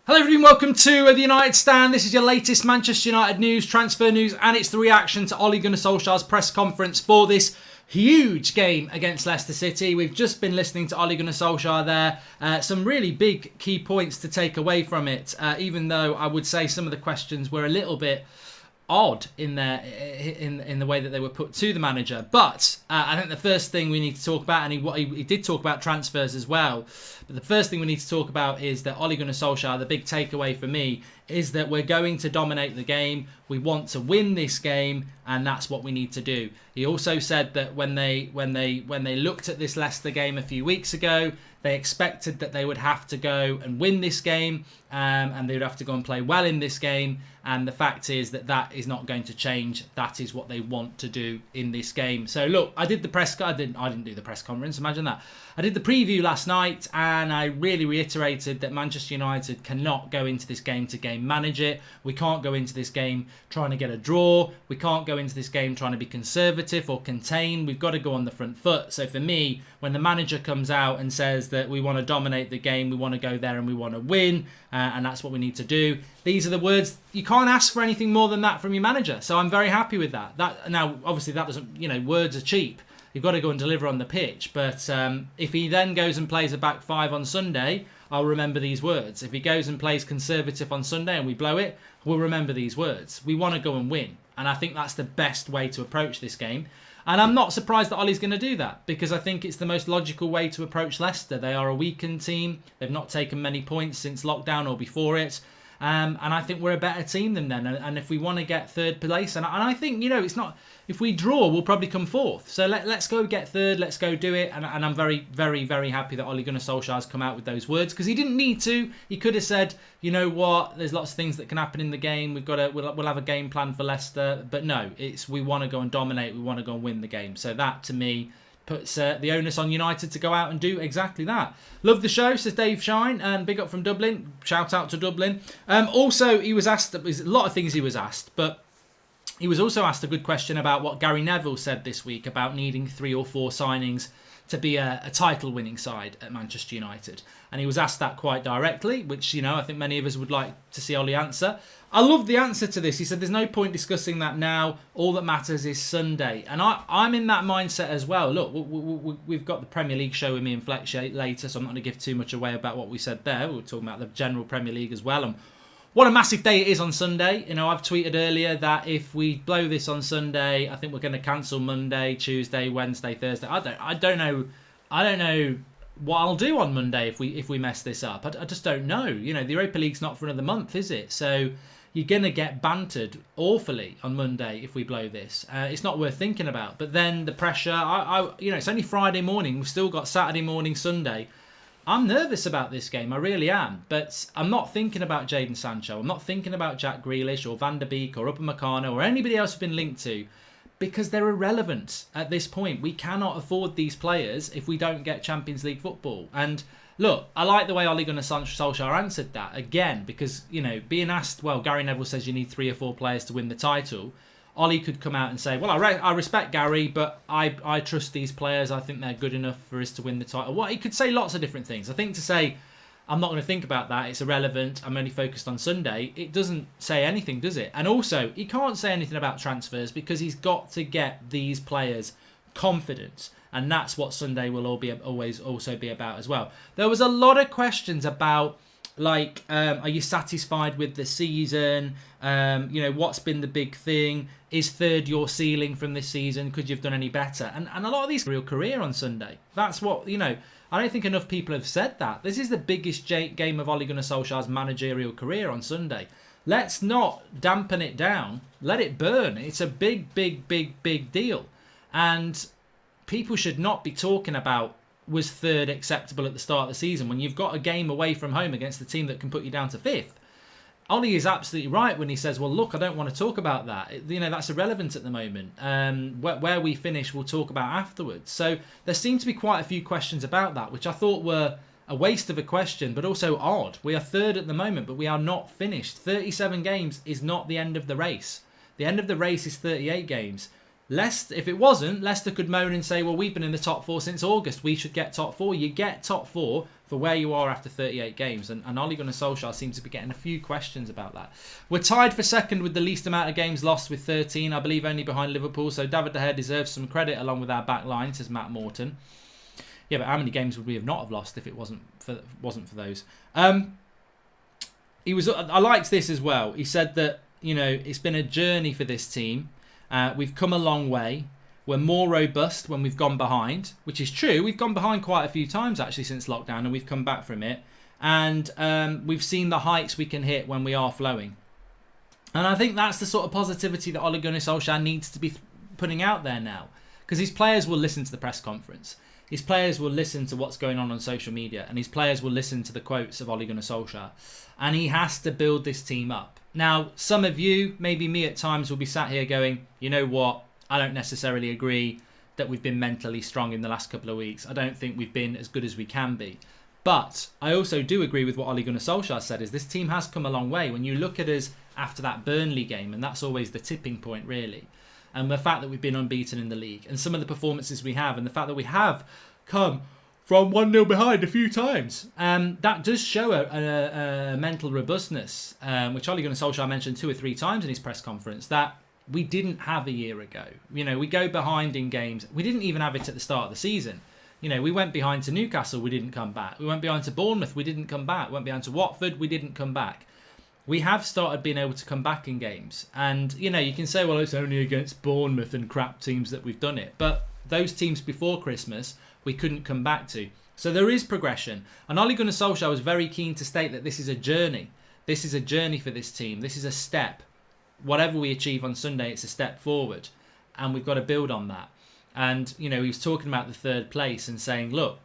Hello everyone, welcome to the United Stand. This is your latest Manchester United news, transfer news, and it's the reaction to Ole Gunnar Solskjaer's press conference for this huge game against Leicester City. We've just been listening to Ole Gunnar Solskjaer there. Some really big key points to take away from it, even though I would say some of the questions were a little bit odd in the way that they were put to the manager. But I think the first thing we need to talk about, and he did talk about transfers as well, but the first thing we need to talk about is that Ole Gunnar Solskjaer, the big takeaway for me, is that we're going to dominate the game. We want to win this game, and that's what we need to do. He also said that when they looked at this Leicester game a few weeks ago, they expected that they would have to go and win this game, and they would have to go and play well in this game. And the fact is that that is not going to change. That is what they want to do in this game. So look, I didn't do the press conference. Imagine that. I did the preview last night, and I really reiterated that Manchester United cannot go into this game to game manage it. We can't go into this game trying to get a draw. We can't go into this game trying to be conservative or contain. We've got to go on the front foot. So for me, when the manager comes out and says that we want to dominate the game, we want to go there and we want to win, and that's what we need to do, these are the words. You can't ask for anything more than that from your manager. So I'm very happy with that. Now, obviously, that doesn't, words are cheap. You've got to go and deliver on the pitch. But if he then goes and plays a back five on Sunday, I'll remember these words. If he goes and plays conservative on Sunday and we blow it, we'll remember these words. We want to go and win. And I think that's the best way to approach this game. And I'm not surprised that Ole's going to do that, because I think it's the most logical way to approach Leicester. They are a weakened team. They've not taken many points since lockdown or before it. And I think we're a better team than them. And if we want to get third place, and I think, it's not, if we draw, we'll probably come fourth. So let's go get third. Let's go do it. And I'm very, very, very happy that Ole Gunnar Solskjaer's come out with those words, because he didn't need to. He could have said, you know what, there's lots of things that can happen in the game. We'll have a game plan for Leicester. But no, we want to go and dominate. We want to go and win the game. So that, to me, puts the onus on United to go out and do exactly that. Love the show, says Dave Shine, and big up from Dublin. Shout out to Dublin. Also, he was asked, there's a lot of things he was asked, but he was also asked a good question about what Gary Neville said this week about needing 3 or 4 signings to be a title-winning side at Manchester United. And he was asked that quite directly, which, I think many of us would like to see Ole answer. I love the answer to this. He said, there's no point discussing that now. All that matters is Sunday. And I'm in that mindset as well. Look, we've got the Premier League show with me and Fletch later, so I'm not going to give too much away about what we said there. We were talking about the general Premier League as well. And what a massive day it is on Sunday. I've tweeted earlier that if we blow this on Sunday, I think we're going to cancel Monday, Tuesday, Wednesday, Thursday. I don't know what I'll do on Monday if we mess this up. I just don't know. The Europa League's not for another month, is it? So you're going to get bantered awfully on Monday if we blow this. It's not worth thinking about. But then the pressure, it's only Friday morning. We've still got Saturday morning, Sunday. I'm nervous about this game, I really am. But I'm not thinking about Jadon Sancho. I'm not thinking about Jack Grealish or Van der Beek or Upamecano or anybody else who's been linked to, because they're irrelevant at this point. We cannot afford these players if we don't get Champions League football. And look, I like the way Ole Gunnar Solskjaer answered that, again, because, being asked, well, Gary Neville says you need 3 or 4 players to win the title. Ole could come out and say, well, I respect Gary, but I trust these players. I think they're good enough for us to win the title. Well, he could say lots of different things. I think to say, I'm not going to think about that, it's irrelevant, I'm only focused on Sunday, it doesn't say anything, does it? And also, he can't say anything about transfers because he's got to get these players confidence. And that's what Sunday will always also be about as well. There was a lot of questions about, like, are you satisfied with the season? What's been the big thing? Is third your ceiling from this season? Could you have done any better? And a lot of these real career on Sunday. That's what, I don't think enough people have said that. This is the biggest game of Ole Gunnar Solskjaer's managerial career on Sunday. Let's not dampen it down. Let it burn. It's a big, big, big, big deal. And people should not be talking about, was third acceptable at the start of the season, when you've got a game away from home against the team that can put you down to 5th. Ole is absolutely right when he says, well, look, I don't want to talk about that. That's irrelevant at the moment. Where we finish, we'll talk about afterwards. So there seem to be quite a few questions about that, which I thought were a waste of a question, but also odd. We are third at the moment, but we are not finished. 37 games is not the end of the race. The end of the race is 38 games. Leicester, if it wasn't, Leicester could moan and say, well, we've been in the top 4 since August. We should get top 4. You get top 4 for where you are after 38 games. And Ole Gunnar Solskjaer seems to be getting a few questions about that. We're tied for second with the least amount of games lost with 13. I believe only behind Liverpool. So David De Gea deserves some credit along with our back line, says Matt Morton. Yeah, but how many games would we have not have lost if it wasn't for those? I liked this as well. He said that, it's been a journey for this team. We've come a long way. We're more robust when we've gone behind, which is true. We've gone behind quite a few times actually since lockdown, and we've come back from it. And we've seen the heights we can hit when we are flowing. And I think that's the sort of positivity that Ole Gunnar Solskjaer needs to be putting out there now, because his players will listen to the press conference. His players will listen to what's going on social media, and his players will listen to the quotes of Ole Gunnar Solskjaer. And he has to build this team up. Now, some of you, maybe me at times, will be sat here going, you know what, I don't necessarily agree that we've been mentally strong in the last couple of weeks. I don't think we've been as good as we can be. But I also do agree with what Ole Gunnar Solskjaer said, is this team has come a long way. When you look at us after that Burnley game, and that's always the tipping point, really, and the fact that we've been unbeaten in the league, and some of the performances we have, and the fact that we have come from 1-0 behind a few times. That does show a mental robustness, which Ole Gunnar Solskjaer mentioned 2 or 3 times in his press conference, that we didn't have a year ago. We go behind in games. We didn't even have it at the start of the season. We went behind to Newcastle, we didn't come back. We went behind to Bournemouth, we didn't come back. We went behind to Watford, we didn't come back. We have started being able to come back in games. And, you can say, well, it's only against Bournemouth and crap teams that we've done it. But those teams before Christmas, we couldn't come back to. So there is progression. And Ole Gunnar Solskjaer was very keen to state that this is a journey. This is a journey for this team. This is a step. Whatever we achieve on Sunday, it's a step forward. And we've got to build on that. And, he was talking about the 3rd place and saying, look,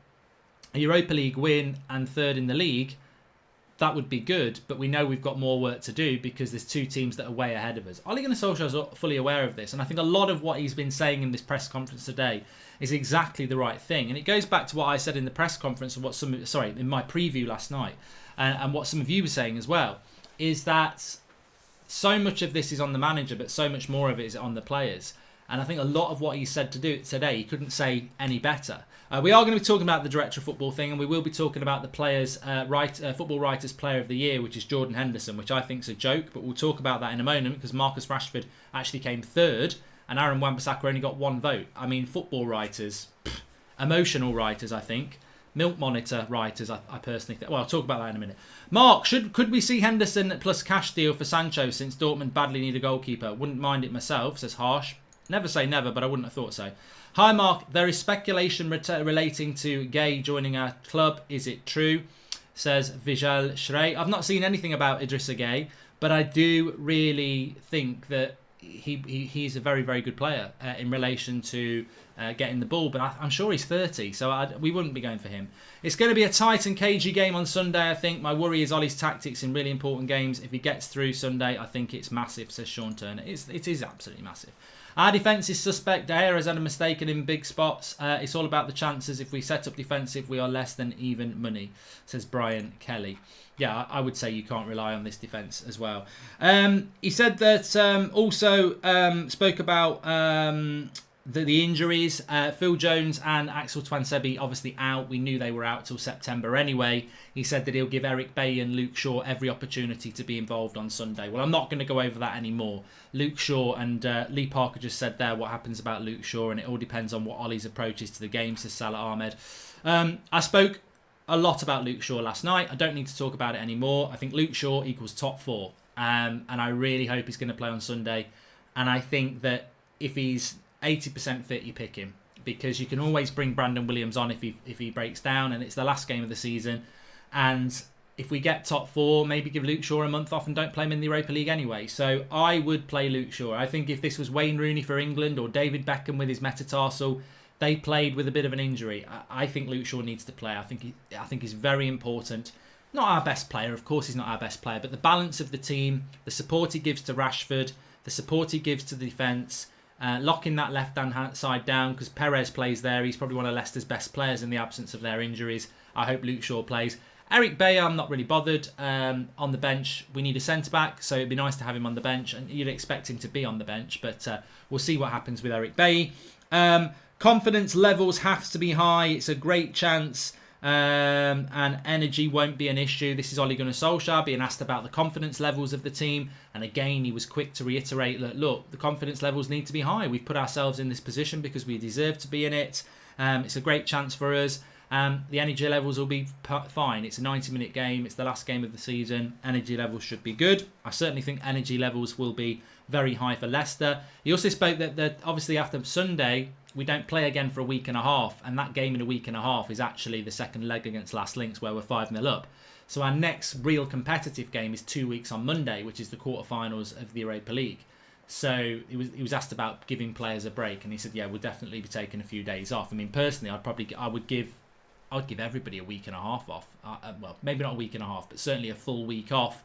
a Europa League win and 3rd in the league, that would be good, but we know we've got more work to do because there's 2 teams that are way ahead of us. Ole Gunnar Solskjaer is fully aware of this, and I think a lot of what he's been saying in this press conference today is exactly the right thing. And it goes back to what I said in the press conference, and in my preview last night, and what some of you were saying as well, is that so much of this is on the manager, but so much more of it is on the players. And I think a lot of what he said to do today, he couldn't say any better. We are going to be talking about the director of football thing, and we will be talking about the players, football writers player of the year, which is Jordan Henderson, which I think is a joke, but we'll talk about that in a moment because Marcus Rashford actually came 3rd and Aaron Wan-Bissaka only got 1 vote. I mean, football writers, emotional writers, I think. Milk monitor writers, I personally think. Well, I'll talk about that in a minute. Mark, could we see Henderson plus cash deal for Sancho since Dortmund badly need a goalkeeper? Wouldn't mind it myself, says Harsh. Never say never, but I wouldn't have thought so. Hi, Mark. There is speculation relating to Gay joining our club. Is it true? Says Vijal Shrey. I've not seen anything about Idrissa Gay, but I do really think that he's a very, very good player in relation to getting the ball. But I'm sure he's 30, so we wouldn't be going for him. It's going to be a tight and cagey game on Sunday, I think. My worry is Ollie's tactics in really important games. If he gets through Sunday, I think it's massive, says Sean Turner. It is absolutely massive. Our defence is suspect. De Gea has had a mistake in big spots. It's all about the chances. If we set up defensive, we are less than even money, says Brian Kelly. Yeah, I would say you can't rely on this defence as well. He said that also spoke about the injuries. Phil Jones and Axel Twansebi obviously out. We knew they were out till September anyway. He said that he'll give Eric Bailly and Luke Shaw every opportunity to be involved on Sunday. Well, I'm not going to go over that anymore. Luke Shaw and Lee Parker just said there what happens about Luke Shaw, and it all depends on what Ollie's approach is to the game, says Salah Ahmed. I spoke a lot about Luke Shaw last night. I don't need to talk about it anymore. I think Luke Shaw equals top 4. And I really hope he's going to play on Sunday. And I think that if he's 80% fit, you pick him, because you can always bring Brandon Williams on if he breaks down, and it's the last game of the season. And if we get top 4, maybe give Luke Shaw a month off and don't play him in the Europa League anyway. So I would play Luke Shaw. I think if this was Wayne Rooney for England or David Beckham with his metatarsal, they played with a bit of an injury. I think Luke Shaw needs to play. I think he's very important. Not our best player, of course he's not our best player, but the balance of the team, the support he gives to Rashford, the support he gives to the defence, locking that left-hand side down because Perez plays there. He's probably one of Leicester's best players in the absence of their injuries. I hope Luke Shaw plays. Eric Bayer, I'm not really bothered. On the bench, we need a centre-back, so it'd be nice to have him on the bench, and you'd expect him to be on the bench, but we'll see what happens with Eric Bayer. Confidence levels have to be high. It's a great chance, and energy won't be an issue. This is Ole Gunnar Solskjaer being asked about the confidence levels of the team, and again, he was quick to reiterate that, look, the confidence levels need to be high. We've put ourselves in this position because we deserve to be in it. It's a great chance for us. The energy levels will be fine. It's a 90-minute game. It's the last game of the season. Energy levels should be good. I certainly think energy levels will be very high for Leicester. He also spoke that obviously after Sunday, we don't play again for a week and a half. And that game in a week and a half is actually the second leg against Last Links where we're 5-0 up. So our next real competitive game is 2 weeks on Monday, which is the quarterfinals of the Europa League. So he was asked about giving players a break. And he said, yeah, we'll definitely be taking a few days off. I mean, personally, I would give everybody a week and a half off. Well, maybe not a week and a half, but certainly a full week off.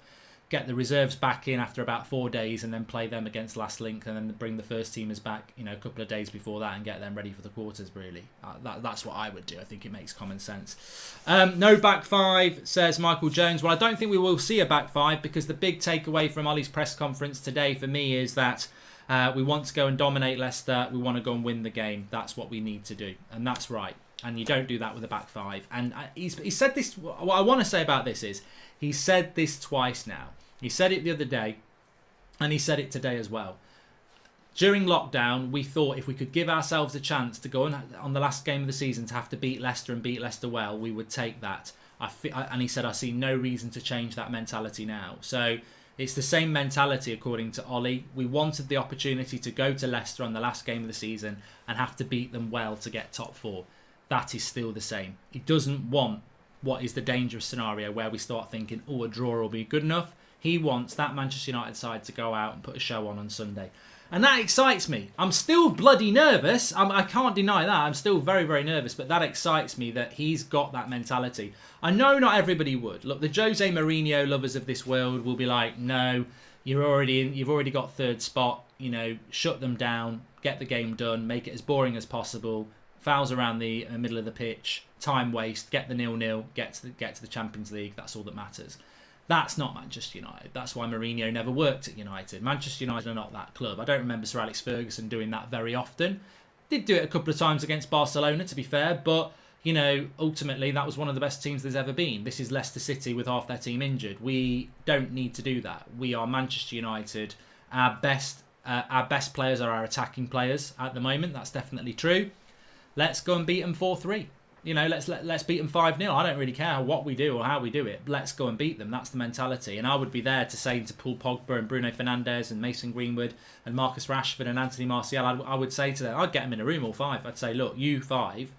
Get the reserves back in after about 4 days and then play them against Last Link and then bring the first teamers back, a couple of days before that and get them ready for the quarters, really. That's what I would do. I think it makes common sense. No back five, says Michael Jones. Well, I don't think we will see a back five because the big takeaway from Ollie's press conference today for me is that we want to go and dominate Leicester. We want to go and win the game. That's what we need to do. And that's right. And you don't do that with a back five. And he said this. What I want to say about this is he said this twice now. He said it the other day, and he said it today as well. During lockdown, we thought if we could give ourselves a chance to go on the last game of the season to have to beat Leicester and beat Leicester well, we would take that. And he said, I see no reason to change that mentality now. So it's the same mentality, according to Ollie. We wanted the opportunity to go to Leicester on the last game of the season and have to beat them well to get top four. That is still the same. He doesn't want what is the dangerous scenario where we start thinking, oh, a draw will be good enough. He wants that Manchester United side to go out and put a show on Sunday. And that excites me. I'm still bloody nervous. I can't deny that. I'm still very, very nervous. But that excites me that he's got that mentality. I know not everybody would. Look, the Jose Mourinho lovers of this world will be like, no, you've already got third spot. Shut them down, get the game done, make it as boring as possible. Fouls around the middle of the pitch, time waste, get the 0-0, get to the Champions League. That's all that matters. That's not Manchester United. That's why Mourinho never worked at United. Manchester United are not that club. I don't remember Sir Alex Ferguson doing that very often. Did do it a couple of times against Barcelona, to be fair, but ultimately that was one of the best teams there's ever been. This is Leicester City with half their team injured. We don't need to do that. We are Manchester United. Our best players are our attacking players at the moment. That's definitely true. Let's go and beat them 4-3. Let's beat them 5-0. I don't really care what we do or how we do it. Let's go and beat them. That's the mentality. And I would be there to say to Paul Pogba and Bruno Fernandes and Mason Greenwood and Marcus Rashford and Anthony Martial, I would say to them, I'd get them in a room, all five. I'd say, look, you five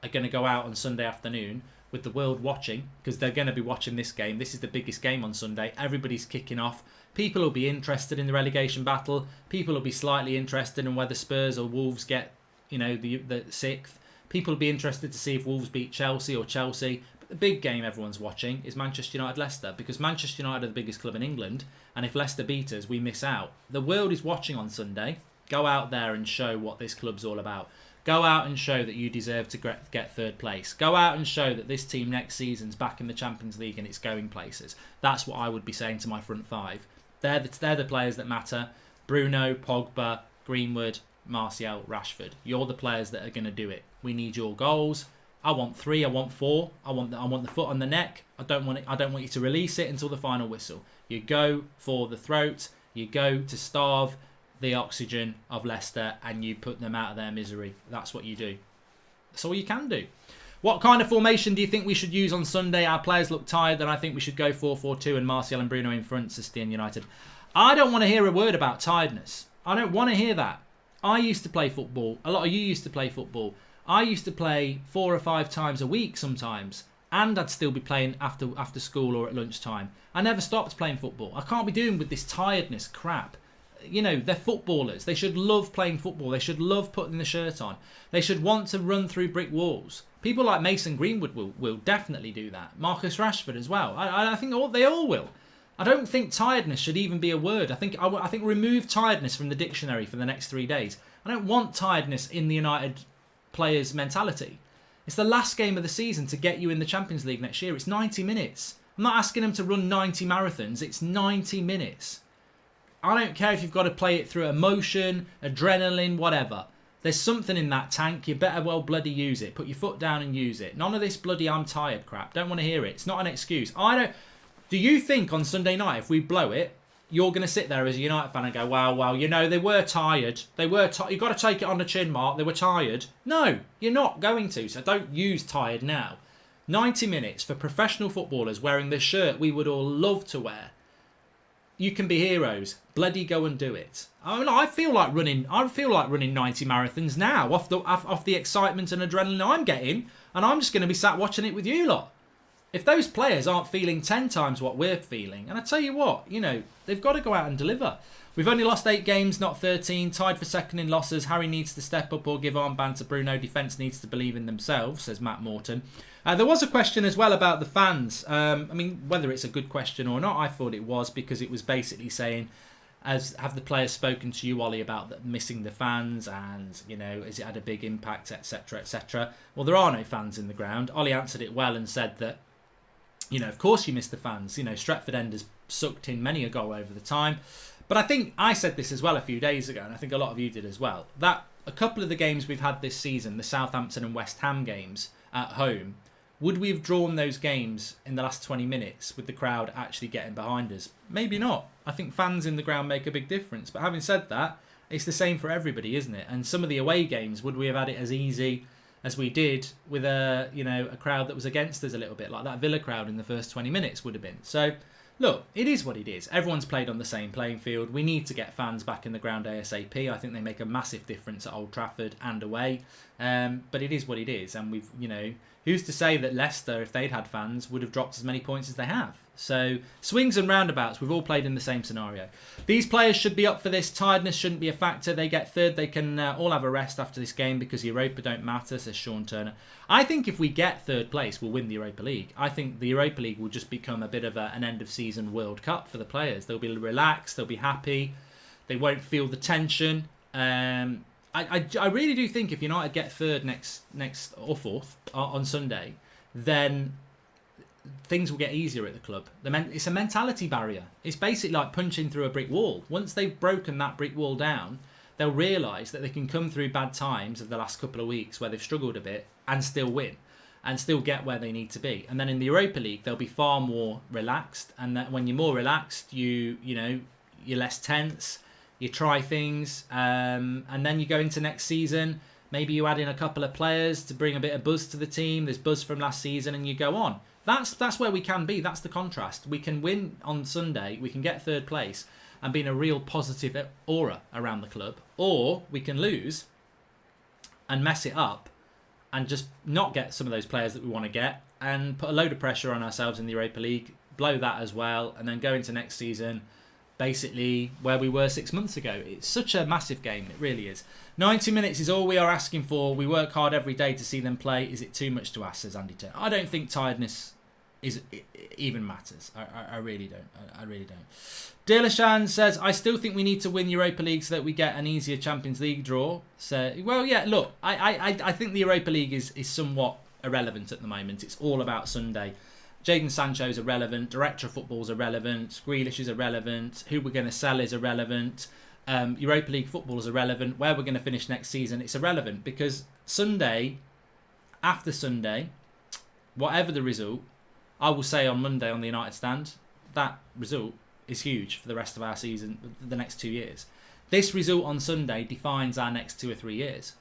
are going to go out on Sunday afternoon with the world watching because they're going to be watching this game. This is the biggest game on Sunday. Everybody's kicking off. People will be interested in the relegation battle. People will be slightly interested in whether Spurs or Wolves get, the sixth. People will be interested to see if Wolves beat Chelsea or Chelsea. But the big game everyone's watching is Manchester United-Leicester because Manchester United are the biggest club in England. And if Leicester beat us, we miss out. The world is watching on Sunday. Go out there and show what this club's all about. Go out and show that you deserve to get third place. Go out and show that this team next season's back in the Champions League and it's going places. That's what I would be saying to my front five. They're the players that matter. Bruno, Pogba, Greenwood, Martial, Rashford. You're the players that are going to do it. We need your goals. I want 3. I want 4. I want the foot on the neck. I don't want you to release it until the final whistle. You go for the throat. You go to starve the oxygen of Leicester and you put them out of their misery. That's what you do. That's all you can do. What kind of formation do you think we should use on Sunday? Our players look tired, then I think we should go 4-4-2 and Martial and Bruno in front, says Stian United. I don't want to hear a word about tiredness. I don't want to hear that. I used to play football. A lot of you used to play football. I used to play 4 or 5 times a week sometimes. And I'd still be playing after school or at lunchtime. I never stopped playing football. I can't be doing with this tiredness crap. They're footballers. They should love playing football. They should love putting the shirt on. They should want to run through brick walls. People like Mason Greenwood will definitely do that. Marcus Rashford as well. I think they all will. I don't think tiredness should even be a word. I think remove tiredness from the dictionary for the next 3 days. I don't want tiredness in the United players' mentality. It's the last game of the season to get you in the Champions League next year. It's 90 minutes. I'm not asking them to run 90 marathons. It's 90 minutes. I don't care if you've got to play it through emotion, adrenaline, whatever. There's something in that tank. You better well bloody use it. Put your foot down and use it. None of this bloody I'm tired crap. Don't want to hear it. It's not an excuse. Do you think on Sunday night, if we blow it, you're going to sit there as a United fan and go, well, you know, they were tired. You've got to take it on the chin, Mark. They were tired. No, you're not going to. So don't use tired now. 90 minutes for professional footballers wearing the shirt we would all love to wear. You can be heroes. Bloody go and do it. I feel like running 90 marathons now off the excitement and adrenaline I'm getting, and I'm just going to be sat watching it with you lot. If those players aren't feeling 10 times what we're feeling, and I tell you what, you know, they've got to go out and deliver. We've only lost 8 games, not 13, tied for second in losses. Harry needs to step up or give armband to Bruno. Defence needs to believe in themselves, says Matt Morton. There was a question as well about the fans. I mean, whether it's a good question or not, I thought it was, because it was basically saying, have the players spoken to you, Ollie, about missing the fans, and, you know, has it had a big impact, etc., etc. Well, there are no fans in the ground. Ollie answered it well and said that, you know, of course you miss the fans. You know, Stretford End has sucked in many a goal over the time. But I think I said this as well a few days ago, and I think a lot of you did as well, that a couple of the games we've had this season, the Southampton and West Ham games at home, would we have drawn those games in the last 20 minutes with the crowd actually getting behind us? Maybe not. I think fans in the ground make a big difference. But having said that, it's the same for everybody, isn't it? And some of the away games, would we have had it as easy as we did with a crowd that was against us a little bit, like that Villa crowd in the first 20 minutes would have been? So, look, it is what it is. Everyone's played on the same playing field. We need to get fans back in the ground ASAP. I think they make a massive difference at Old Trafford and away. But it is what it is. And we've, you know, who's to say that Leicester, if they'd had fans, would have dropped as many points as they have? So, swings and roundabouts, we've all played in the same scenario. These players should be up for this. Tiredness shouldn't be a factor. They get third. They can all have a rest after this game because Europa don't matter, says Sean Turner. I think if we get third place, we'll win the Europa League. I think the Europa League will just become a bit of an end-of-season World Cup for the players. They'll be relaxed. They'll be happy. They won't feel the tension. I really do think if United get third next or fourth on Sunday, then things will get easier at the club. It's a mentality barrier. It's basically like punching through a brick wall. Once they've broken that brick wall down, they'll realise that they can come through bad times of the last couple of weeks where they've struggled a bit and still win and still get where they need to be. And then in the Europa League, they'll be far more relaxed. And that when you're more relaxed, you're less tense. You try things, and then you go into next season. Maybe you add in a couple of players to bring a bit of buzz to the team. There's buzz from last season, and you go on. That's where we can be. That's the contrast. We can win on Sunday. We can get third place and be in a real positive aura around the club, or we can lose and mess it up and just not get some of those players that we want to get and put a load of pressure on ourselves in the Europa League, blow that as well, and then go into next season basically where we were 6 months ago. It's such a massive game. It really is. 90 minutes is all we are asking for. We work hard every day to see them play. Is it too much to ask, says Andy Turner. I don't think tiredness even matters. I really don't. I really don't. Dilashan says, I still think we need to win Europa League so that we get an easier Champions League draw. So, well, yeah, look, I think the Europa League is somewhat irrelevant at the moment. It's all about Sunday. Jadon Sancho's irrelevant. Director of Football's irrelevant. Grealish is irrelevant. Who we're going to sell is irrelevant. Europa League football is irrelevant. Where we're going to finish next season, it's irrelevant because Sunday, after Sunday, whatever the result, I will say on Monday on the United stand, that result is huge for the rest of our season, the next 2 years. This result on Sunday defines our next 2 or 3 years.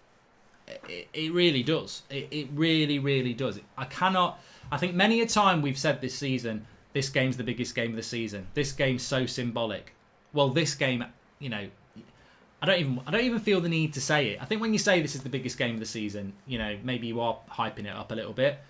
It really does. It really, really does. I think many a time we've said this season, this game's the biggest game of the season. This game's so symbolic. Well, this game, you know, I don't even feel the need to say it. I think when you say this is the biggest game of the season, you know, maybe you are hyping it up a little bit.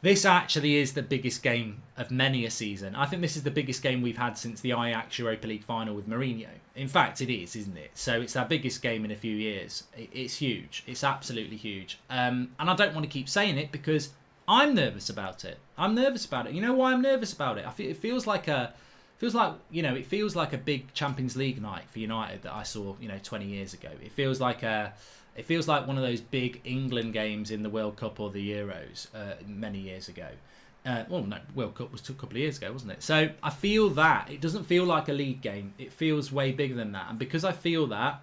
This actually is the biggest game of many a season. I think this is the biggest game we've had since the Ajax Europa League final with Mourinho. In fact, it is, isn't it? So it's our biggest game in a few years. It's huge. It's absolutely huge. And I don't want to keep saying it because I'm nervous about it. I'm nervous about it. You know why I'm nervous about it? It feels like a feels like, it feels like a big Champions League night for United that I saw, 20 years ago. It feels like one of those big England games in the World Cup or the Euros many years ago. Well, no, World Cup was a couple of years ago, wasn't it? So I feel that. It doesn't feel like a league game. It feels way bigger than that. And because I feel that,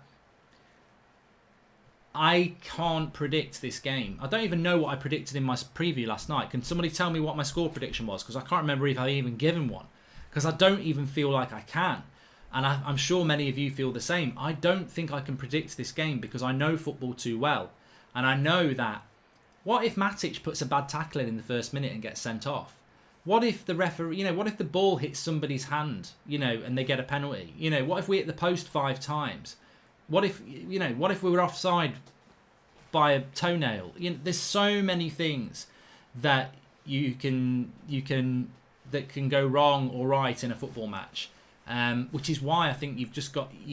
I can't predict this game. I don't even know what I predicted in my preview last night. Can somebody tell me what my score prediction was? Because I can't remember if I even given one. Because I don't even feel like I can. And I'm sure many of you feel the same. I don't think I can predict this game because I know football too well. And I know that, what if Matic puts a bad tackle in the first minute and gets sent off? What if the referee, what if the ball hits somebody's hand, and they get a penalty? What if we hit the post 5 times? What if we were offside by a toenail? There's so many things that that can go wrong or right in a football match, which is why I think you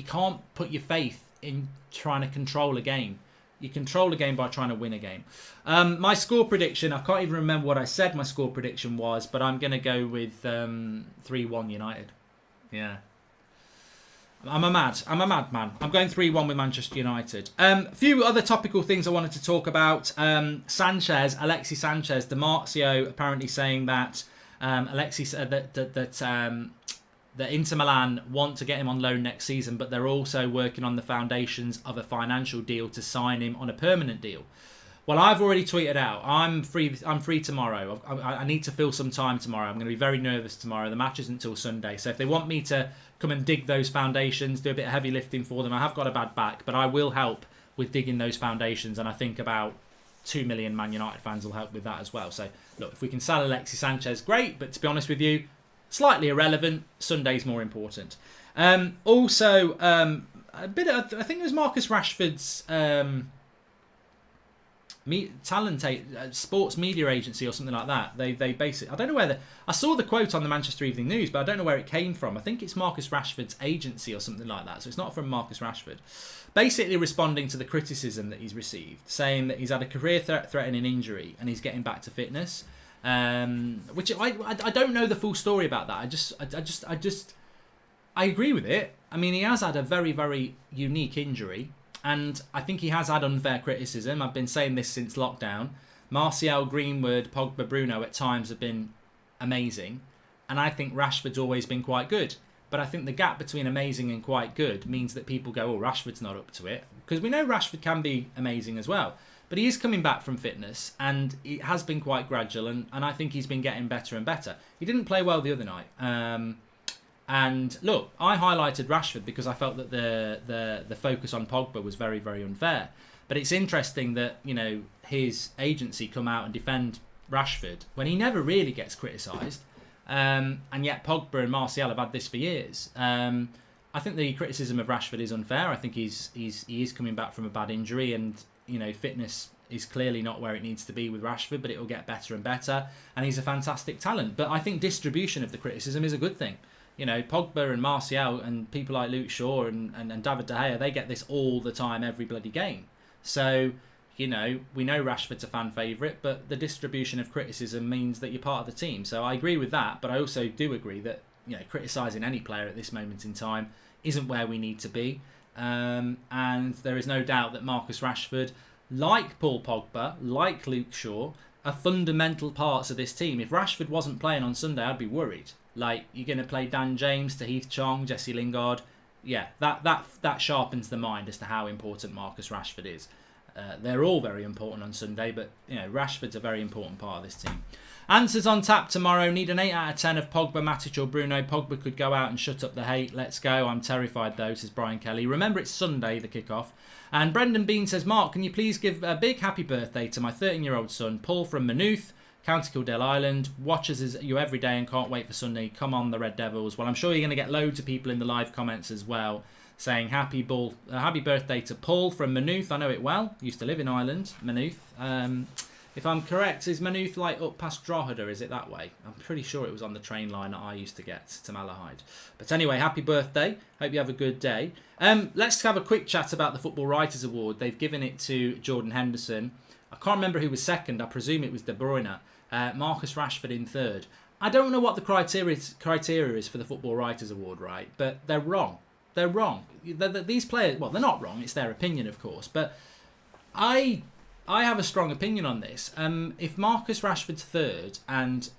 can't put your faith in trying to control a game. You control a game by trying to win a game. My score prediction, I can't even remember what I said my score prediction was, but I'm going to go with 3-1 United. Yeah. I'm a madman. I'm going 3-1 with Manchester United. A few other topical things I wanted to talk about. Alexis Sanchez, Di Marzio apparently saying that that Inter Milan want to get him on loan next season, but they're also working on the foundations of a financial deal to sign him on a permanent deal. Well, I've already tweeted out, I'm free tomorrow. I need to fill some time tomorrow. I'm going to be very nervous tomorrow. The match isn't until Sunday. So if they want me to come and dig those foundations, do a bit of heavy lifting for them, I have got a bad back, but I will help with digging those foundations. And I think about 2 million Man United fans will help with that as well. So look, if we can sell Alexis Sanchez, great. But to be honest with you, slightly irrelevant. Sunday's more important. Also, a bit of, I think it was Marcus Rashford's sports media agency or something like that. They basically, I don't know where I saw the quote on the Manchester Evening News, but I don't know where it came from. I think it's Marcus Rashford's agency or something like that. So it's not from Marcus Rashford. Basically responding to the criticism that he's received, saying that he's had a career-threatening injury and he's getting back to fitness. Which I don't know the full story about that. I agree with it. I mean, he has had a very, very unique injury, and I think he has had unfair criticism. I've been saying this since lockdown. Martial, Greenwood, Pogba, Bruno at times have been amazing, and I think Rashford's always been quite good. But I think the gap between amazing and quite good means that people go, oh, Rashford's not up to it. Because we know Rashford can be amazing as well. But he is coming back from fitness, and it has been quite gradual, and I think he's been getting better and better. He didn't play well the other night. And look, I highlighted Rashford because I felt that the focus on Pogba was very, very unfair. But it's interesting that, his agency come out and defend Rashford when he never really gets criticised. And yet Pogba and Martial have had this for years. I think the criticism of Rashford is unfair. I think he is coming back from a bad injury, and fitness is clearly not where it needs to be with Rashford, but it will get better and better, and he's a fantastic talent. But I think distribution of the criticism is a good thing. Pogba and Martial and people like Luke Shaw and David De Gea, they get this all the time, every bloody game. So, we know Rashford's a fan favourite, but the distribution of criticism means that you're part of the team. So I agree with that, but I also do agree that, criticising any player at this moment in time isn't where we need to be. And there is no doubt that Marcus Rashford, like Paul Pogba, like Luke Shaw, are fundamental parts of this team. If Rashford wasn't playing on Sunday, I'd be worried. Like, you're going to play Dan James, Tahith Chong, Jesse Lingard. Yeah, that sharpens the mind as to how important Marcus Rashford is. They're all very important on Sunday, but Rashford's a very important part of this team. Answers on tap tomorrow. Need an 8 out of 10 of Pogba, Matic or Bruno. Pogba could go out and shut up the hate. Let's go. I'm terrified though, says Brian Kelly. Remember, it's Sunday, the kickoff. And Brendan Bean says, Mark, can you please give a big happy birthday to my 13-year-old son, Paul from Maynooth, County Kildare Island. Watches you every day and can't wait for Sunday. Come on, the Red Devils. Well, I'm sure you're going to get loads of people in the live comments as well saying happy birthday to Paul from Maynooth. I know it well. Used to live in Ireland, Maynooth. If I'm correct, is Maynooth like up past Drogheda? Is it that way? I'm pretty sure it was on the train line that I used to get to Malahide. But anyway, happy birthday. Hope you have a good day. Let's have a quick chat about the Football Writers Award. They've given it to Jordan Henderson. I can't remember who was second. I presume it was De Bruyne. Marcus Rashford in third. I don't know what the criteria is for the Football Writers Award, right? But they're wrong. They're wrong. These players, well, they're not wrong. It's their opinion, of course. But I have a strong opinion on this. If Marcus Rashford's third and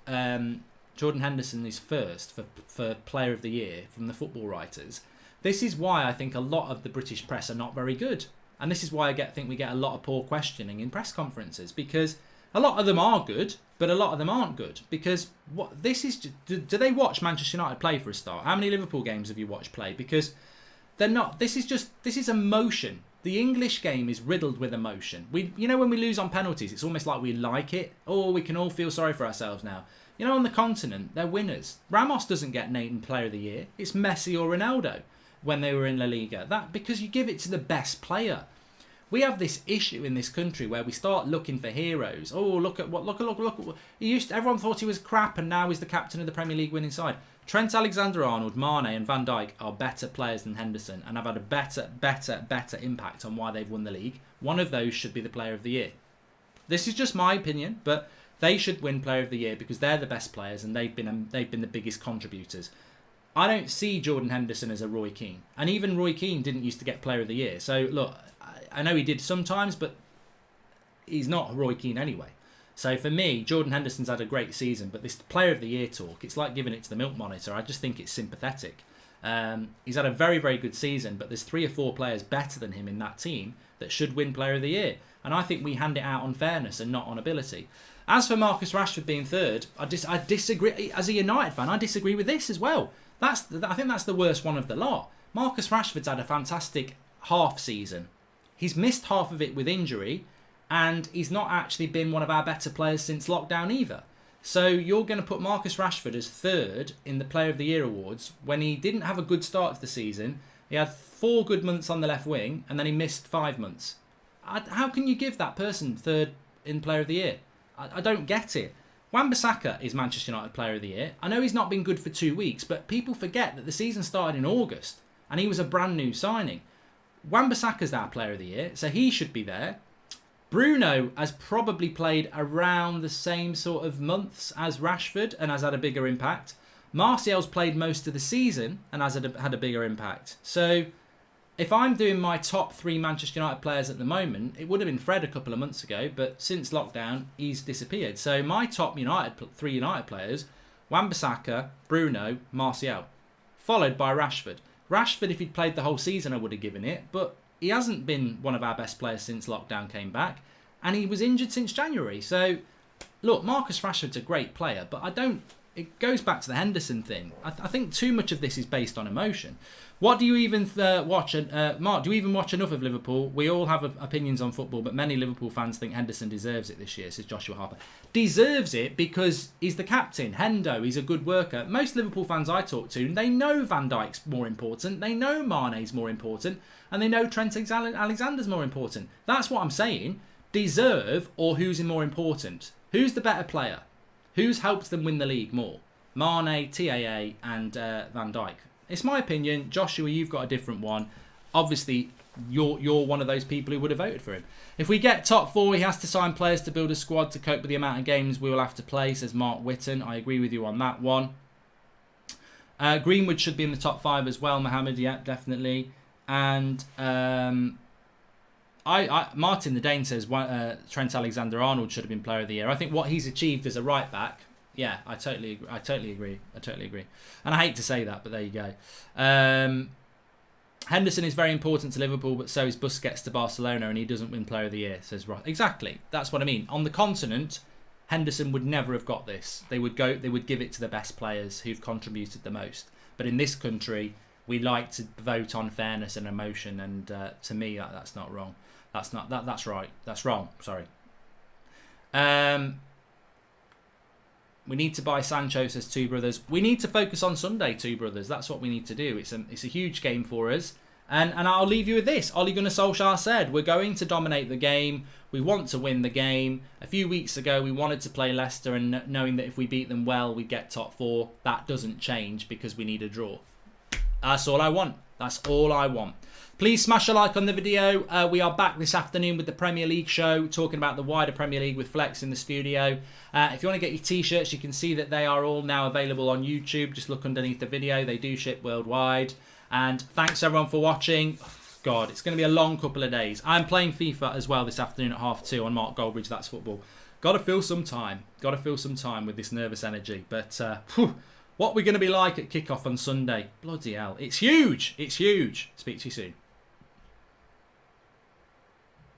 Jordan Henderson is first for Player of the Year from the Football Writers, this is why I think a lot of the British press are not very good. And this is why I think we get a lot of poor questioning in press conferences, because a lot of them are good, but a lot of them aren't good. Because what this is, do they watch Manchester United play for a start? How many Liverpool games have you watched play? Because they're not. This is emotion. The English game is riddled with emotion. When we lose on penalties, it's almost like we like it. Oh, we can all feel sorry for ourselves now. On the continent, they're winners. Ramos doesn't get named Player of the Year. It's Messi or Ronaldo when they were in La Liga. That because you give it to the best player. We have this issue in this country where we start looking for heroes. Oh, look at what everyone thought he was crap, and now he's the captain of the Premier League winning side. Trent Alexander-Arnold, Mane and Van Dijk are better players than Henderson and have had a better impact on why they've won the league. One of those should be the Player of the Year. This is just my opinion, but they should win Player of the Year because they're the best players and they've been the biggest contributors. I don't see Jordan Henderson as a Roy Keane, and even Roy Keane didn't used to get Player of the Year. So look, I know he did sometimes, but he's not Roy Keane anyway. So for me, Jordan Henderson's had a great season, but this Player of the Year talk, it's like giving it to the milk monitor. I just think it's sympathetic. He's had a very, very good season, but there's 3 or 4 players better than him in that team that should win Player of the Year. And I think we hand it out on fairness and not on ability. As for Marcus Rashford being third, I disagree. As a United fan, I disagree with this as well. I think that's the worst one of the lot. Marcus Rashford's had a fantastic half season. He's missed half of it with injury, and he's not actually been one of our better players since lockdown either. So you're going to put Marcus Rashford as third in the Player of the Year awards when he didn't have a good start to the season. He had 4 good months on the left wing, and then he missed 5 months. How can you give that person third in Player of the Year? I don't get it. Wan-Bissaka is Manchester United Player of the Year. I know he's not been good for 2 weeks, but people forget that the season started in August, and he was a brand new signing. Wan-Bissaka's our Player of the Year, so he should be there. Bruno has probably played around the same sort of months as Rashford and has had a bigger impact. Martial's played most of the season and has had a bigger impact. So if I'm doing my top 3 Manchester United players at the moment, it would have been Fred a couple of months ago, but since lockdown, he's disappeared. So my top 3 United players, Wan-Bissaka, Bruno, Martial, followed by Rashford. Rashford, if he'd played the whole season, I would have given it, but he hasn't been one of our best players since lockdown came back, and he was injured since January. So, look, Marcus Rashford's a great player, but it goes back to the Henderson thing. I think too much of this is based on emotion. What do you even watch? Mark, do you even watch enough of Liverpool? We all have opinions on football, but many Liverpool fans think Henderson deserves it this year, says Joshua Harper. Deserves it because he's the captain. Hendo, he's a good worker. Most Liverpool fans I talk to, they know Van Dijk's more important, they know Mane's more important, and they know Trent Alexander's more important. That's what I'm saying. Deserve or who's more important? Who's the better player? Who's helped them win the league more? Mane, TAA and Van Dijk. It's my opinion. Joshua, you've got a different one. Obviously, you're one of those people who would have voted for him. If we get top 4, he has to sign players to build a squad to cope with the amount of games we will have to play, says Mark Whitten. I agree with you on that one. Greenwood should be in the top 5 as well, Mohamed. Yeah, definitely. And Martin the Dane says Trent Alexander-Arnold should have been Player of the Year. I think what he's achieved as a right back, yeah, I totally agree. And I hate to say that, but there you go. Henderson is very important to Liverpool, but so is Busquets to Barcelona, and he doesn't win Player of the Year, says Ross. Exactly, that's what I mean. On the continent, Henderson would never have got this. They would give it to the best players who've contributed the most. But in this country, we like to vote on fairness and emotion, and to me, that's not wrong. That's right. That's wrong. Sorry. We need to buy Sancho, says Two Brothers. We need to focus on Sunday, Two Brothers. That's what we need to do. It's a huge game for us. And I'll leave you with this. Ole Gunnar Solskjaer said, we're going to dominate the game. We want to win the game. A few weeks ago, we wanted to play Leicester, and knowing that if we beat them well, we get top 4. That doesn't change because we need a draw. That's all I want. That's all I want. Please smash a like on the video. We are back this afternoon with the Premier League show, talking about the wider Premier League with Flex in the studio. If you want to get your t-shirts, you can see that they are all now available on YouTube. Just look underneath the video. They do ship worldwide. And thanks everyone for watching. God, it's going to be a long couple of days. I'm playing FIFA as well this afternoon at 2:30 on Mark Goldbridge. That's football. Got to fill some time. Got to fill some time with this nervous energy. But what we're going to be like at kickoff on Sunday. Bloody hell. It's huge. It's huge. Speak to you soon.